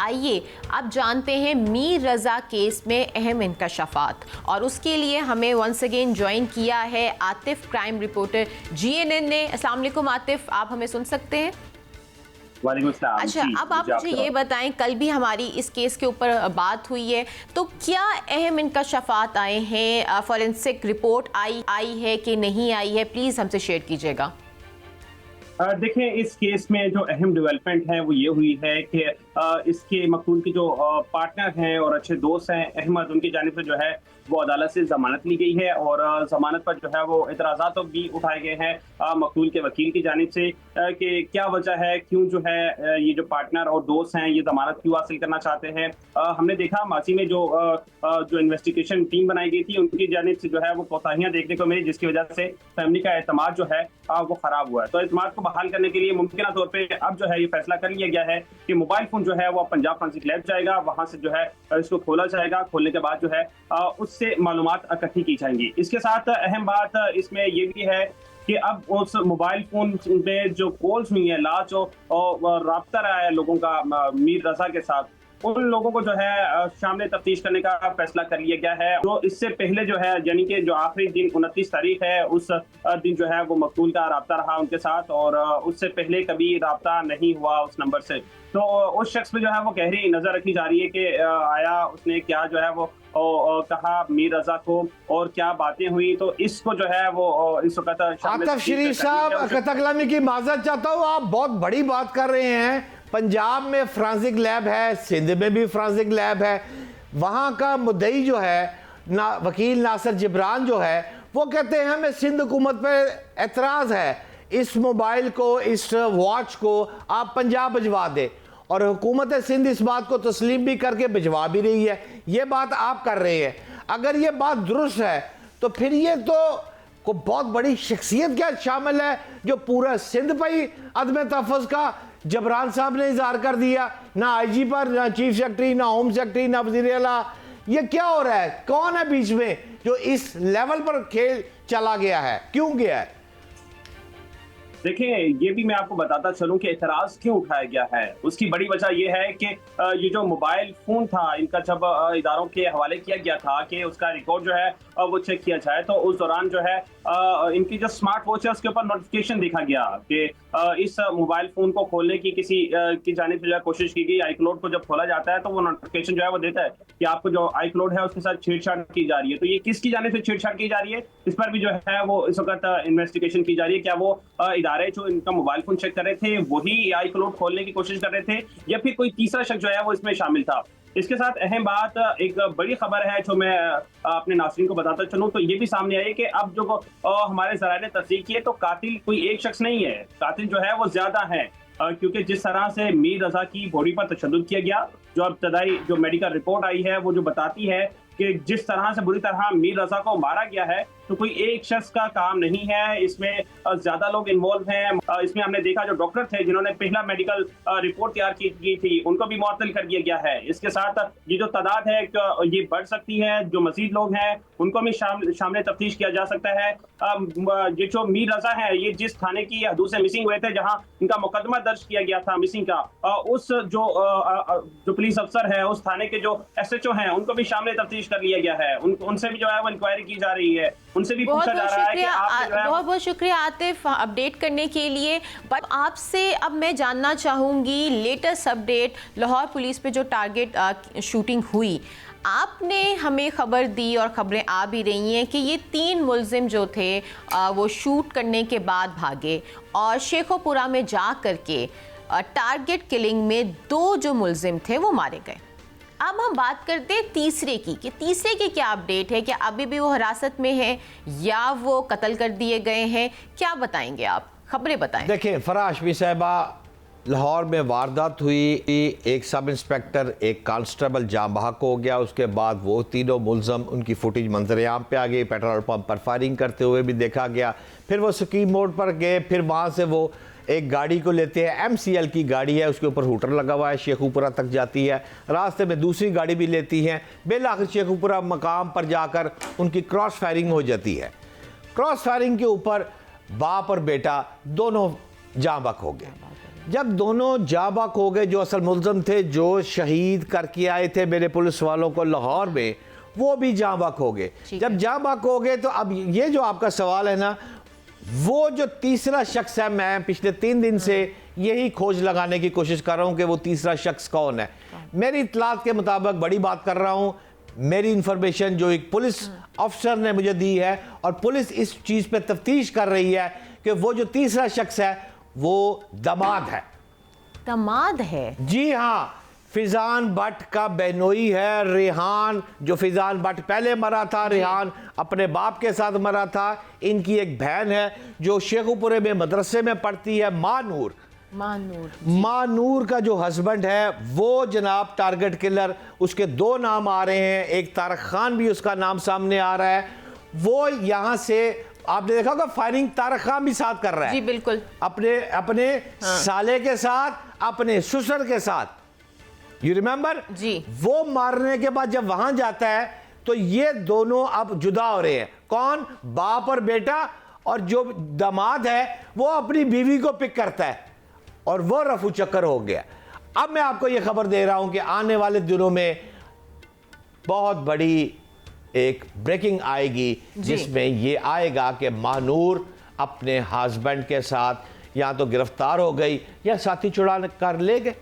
आइए अब जानते हैं मीर रज़ा केस में अहम इंकशाफात, और उसके लिए हमें वंस अगेन ज्वाइन किया है आतिफ, क्राइम रिपोर्टर GNN ने। अस्सलाम वालेकुम आतिफ, आप हमें सुन सकते हैं? अच्छा, अब आप मुझे ये बताएं, कल भी हमारी इस केस के ऊपर बात हुई है, तो क्या अहम इंकशाफात आए हैं? फॉरेंसिक रिपोर्ट आई है कि नहीं आई है? प्लीज़ हमसे शेयर कीजिएगा। देखिए, इस केस में जो अहम डेवलपमेंट है वो ये हुई है कि इसके मकतूल की जो पार्टनर हैं और अच्छे दोस्त हैं अहमद, उनकी जानिब से जो है वो अदालत से जमानत ली गई है, और जमानत पर जो है वो एतराज़ात तो भी उठाए गए हैं मकतूल के वकील की जानिब से कि क्या वजह है, क्यों जो है ये जो पार्टनर और दोस्त हैं ये जमानत क्यों हासिल करना चाहते हैं। हमने देखा माजी में जो इन्वेस्टिगेशन टीम बनाई गई थी उनकी जानिब से जो है वो कोताहियां देखने को मिली, जिसकी वजह से फैमिली का एतमाद जो है वो खराब हुआ है। तो एतमाद को बहाल करने के लिए मुमकिन तौर पर अब जो है ये फैसला कर लिया गया है कि मोबाइल फोन जो है वो पंजाब फॉरेंसिक लैब जाएगा, वहां से जो है इसको खोला जाएगा। खोलने के बाद जो है उससे मालूमात इकट्ठी की जाएंगी। इसके साथ अहम बात इसमें ये भी है कि अब उस मोबाइल फोन में जो कॉल्स हुई है, लास्ट जो राब्ता रहा है लोगों का मीर रजा के साथ, उन लोगों को जो है सामने तफ्तीश करने का फैसला कर लिया गया है। तो इससे पहले जो है यानी कि जो आखिरी दिन 29 तारीख है उस दिन जो है वो मकतूल का राब्ता रहा उनके साथ, और उससे पहले कभी राब्ता नहीं हुआ उस नंबर से। तो उस शख्स पे जो है वो गहरी नजर रखी जा रही है कि आया उसने क्या जो है वो कहा मीर रजा को और क्या बातें हुई। तो इसको जो है वो इस वक्त आतिफ शरीफ साहब, कतकलामी की माजरत चाहता हूँ, आप बहुत बड़ी बात कर रहे हैं। पंजाब में फ्रांसिक लैब है, सिंध में भी फ्रांसिक लैब है। वहाँ का मुद्दई जो है वकील नासिर जिब्रान जो है वो कहते हैं हमें सिंध हुकूमत पर एतराज़ है, इस मोबाइल को, इस वॉच को आप पंजाब भिजवा दे, और हुकूमत सिंध इस बात को तस्लीम भी करके भिजवा भी रही है। ये बात आप कर रहे हैं। अगर ये बात दुरुस्त है तो फिर ये तो को बहुत बड़ी शख्सियत क्या शामिल है जो पूरा सिंध पर ही अदम तहफ़्फ़ुज़ का जबरान साहब ने इज़हार कर दिया, ना IG पर, ना चीफ सेक्रेटरी, ना होम सेक्रेटरी, ना वज़ीर आला। ये क्या हो रहा है? कौन है बीच में जो इस लेवल पर खेल चला गया है? क्यों गया है? देखिए, ये भी मैं आपको बताता चलूं कि एतराज क्यों उठाया गया है। उसकी बड़ी वजह यह है कि ये जो मोबाइल फोन था इनका जब इदारों के हवाले किया गया था कि उसका रिकॉर्ड जो है वो चेक किया जाए, तो उस दौरान जो है इनकी जो स्मार्ट वॉच है उसके ऊपर नोटिफिकेशन देखा गया कि इस मोबाइल फोन को खोलने की किसी की जानिब से जो है कोशिश की गई। iCloud को जब खोला जाता है तो वो नोटिफिकेशन जो है वो देता है कि आपको जो iCloud है उसके साथ छेड़छाड़ की जा रही है। तो ये किसकी जानिब से छेड़छाड़ की जा रही है, इस पर भी जो है वो इस वक्त इन्वेस्टिगेशन की जा रही है। क्या वो इदारे जो इनका मोबाइल फोन चेक कर रहे थे वही iCloud खोलने की कोशिश कर रहे थे, या फिर कोई तीसरा शख्स जो है वो इसमें शामिल था। इसके साथ अहम बात, एक बड़ी खबर है जो मैं अपने नाज़रीन को बताता चलूं, तो ये भी सामने आई कि अब जो हमारे ज़राए ने तस्दीक की है तो कातिल कोई एक शख्स नहीं है, कातिल जो है वो ज्यादा है। क्योंकि जिस तरह से मीर रजा की बॉडी पर तशद्दुद किया गया, जो इब्तदाई जो मेडिकल रिपोर्ट आई है वो जो बताती है कि जिस तरह से बुरी तरह मीर रजा को मारा गया है, तो कोई एक शख्स का काम नहीं है, इसमें ज्यादा लोग इन्वॉल्व हैं। इसमें हमने देखा जो डॉक्टर थे जिन्होंने पहला मेडिकल रिपोर्ट तैयार की थी उनको भी मुअत्तल कर दिया गया है। इसके साथ ये जो तादाद है ये बढ़ सकती है, जो मजीद लोग हैं उनको भी शामिल तफ्तीश किया जा सकता है। ये जो मीर रजा है ये जिस थाने की हदूद से मिसिंग हुए थे, जहाँ इनका मुकदमा दर्ज किया गया था मिसिंग का, उस जो पुलिस अफसर है उस थाने के जो SHO हैं उनको भी शामिल तफ्तीश कर लिया गया है। उनसे भी जो है वो इंक्वायरी की जा रही है, उनसे भी पूछा जा रहा है कि आप बहुत बहुत शुक्रिया आतिफ अपडेट करने के लिए। बट आपसे अब मैं जानना चाहूँगी लेटेस्ट अपडेट, लाहौर पुलिस पे जो टारगेट शूटिंग हुई, आपने हमें खबर दी और खबरें आ भी रही हैं कि ये 3 मुल्जिम जो थे वो शूट करने के बाद भागे और शेखोपुरा में जा करके टारगेट किलिंग में 2 जो मुल्जिम थे वो मारे गए। अब हम बात करते हैं तीसरे की कि तीसरे की क्या अपडेट है, क्या अभी भी वो हिरासत में है या वो कत्ल कर दिए गए हैं? क्या बताएंगे आप, खबरें बताएं। देखिए फराह हाशमी साहिबा, लाहौर में वारदात हुई, एक सब इंस्पेक्टर, एक कांस्टेबल जाँ बहक हो गया। उसके बाद वो तीनों मुल्ज़म, उनकी फुटेज मंजर-ए-आम पे आ गई, पेट्रोल पंप पर फायरिंग करते हुए भी देखा गया। फिर वो स्कीम मोड़ पर गए, फिर वहाँ से वो एक गाड़ी को लेते हैं, MCL की गाड़ी है, उसके ऊपर हूटर लगा हुआ है, शेखुपुरा तक जाती है। रास्ते में दूसरी गाड़ी भी लेती हैं, बिलाखिर शेखुपुरा मकाम पर जाकर उनकी क्रॉस फायरिंग हो जाती है। क्रॉस फायरिंग के ऊपर बाप और बेटा दोनों जाँ बहक हो गए। जब दोनों जाबाक हो गए, जो असल मुल्ज़िम थे, जो शहीद करके आए थे मेरे पुलिस वालों को लाहौर में, वो भी जाबाक हो गए। जब जाबाक हो गए तो अब ये जो आपका सवाल है ना, वो जो तीसरा शख्स है, मैं पिछले 3 दिन से यही खोज लगाने की कोशिश कर रहा हूं कि वो तीसरा शख्स कौन है। मेरी इत्तलात के मुताबिक बड़ी बात कर रहा हूं, मेरी इंफॉर्मेशन जो एक पुलिस अफसर ने मुझे दी है, और पुलिस इस चीज़ पे तफ्तीश कर रही है कि वो जो तीसरा शख्स है वो दामाद है। दामाद है? जी हाँ, फिजान भट्ट का बहनोई है रेहान। जो फिजान भट्ट पहले मरा था, रेहान अपने बाप के साथ मरा था। इनकी एक बहन है जो शेखुपुरे में मदरसे में पढ़ती है, मानूर। मानूर का जो हस्बैंड है वो जनाब टारगेट किलर, उसके 2 नाम आ रहे हैं, एक तारक खान भी उसका नाम सामने आ रहा है। वो यहाँ से आपने देखा होगा फायरिंग तारक खान भी साथ कर रहा है। जी बिल्कुल, अपने साले के साथ, अपने ससुर के साथ, यू रिमेंबर जी। वो मारने के बाद जब वहां जाता है तो ये दोनों अब जुदा हो रहे हैं। कौन? बाप और बेटा। और जो दामाद है वो अपनी बीवी को पिक करता है, और वो रफू चक्कर हो गया। अब मैं आपको ये खबर दे रहा हूं कि आने वाले दिनों में बहुत बड़ी एक ब्रेकिंग आएगी, जिसमें ये आएगा कि मानूर अपने हस्बैंड के साथ या तो गिरफ्तार हो गई या साथी छुड़ा कर ले गए।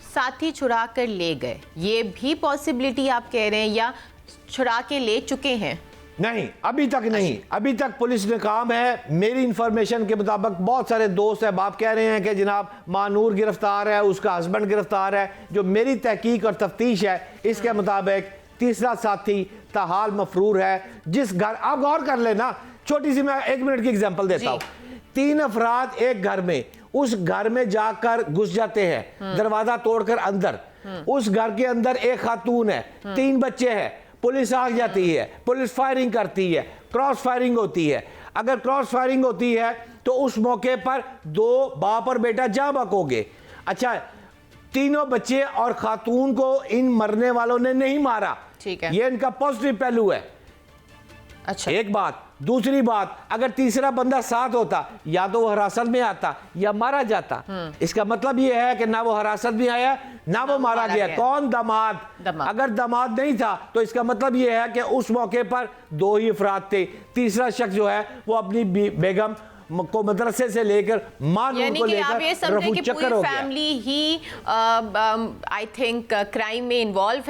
साथी छुड़ा कर ले गए, ये भी पॉसिबिलिटी आप कह रहे हैं, या छुड़ा के ले चुके हैं? नहीं, अभी तक नहीं। अभी तक पुलिस ने काम है। मेरी इंफॉर्मेशन के मुताबिक बहुत सारे दोस्त हैं, बाप कह रहे हैं कि जनाब मानूर गिरफ्तार है, उसका हस्बैंड गिरफ्तार है। जो मेरी तहकीक और तफ्तीश है इसके मुताबिक तीसरा साथी ताहाल मफरूर है। जिस घर, आप गौर कर लेना, छोटी सी मैं 1 मिनट की एग्जांपल देता हूँ। 3 अफराद एक घर में, उस घर में जाकर घुस जाते हैं, दरवाजा तोड़कर अंदर। उस घर के अंदर एक खातून है, 3 बच्चे हैं। पुलिस आ जाती है, पुलिस फायरिंग करती है, क्रॉस फायरिंग होती है। अगर क्रॉस फायरिंग होती है तो उस मौके पर 2 बाप और बेटा जाँ बकोगे। अच्छा, तीनों बच्चे और खातून को इन मरने वालों ने नहीं मारा, ठीक है, ये इनका पॉजिटिव पहलू है। अच्छा, एक बात। दूसरी बात, अगर तीसरा बंदा साथ होता, या तो वो हिरासत में आता या मारा जाता। इसका मतलब ये है कि ना वो हिरासत में आया, ना वो मारा गया। कौन? दामाद। अगर दामाद नहीं था तो इसका मतलब ये है कि उस मौके पर 2 ही अफराद थे। तीसरा शख्स जो है वो अपनी बेगम को मदरसे से लेकर मानूर को लेकर रफू चक्कर हो गया। Family he I think crime में इन्वॉल्व है।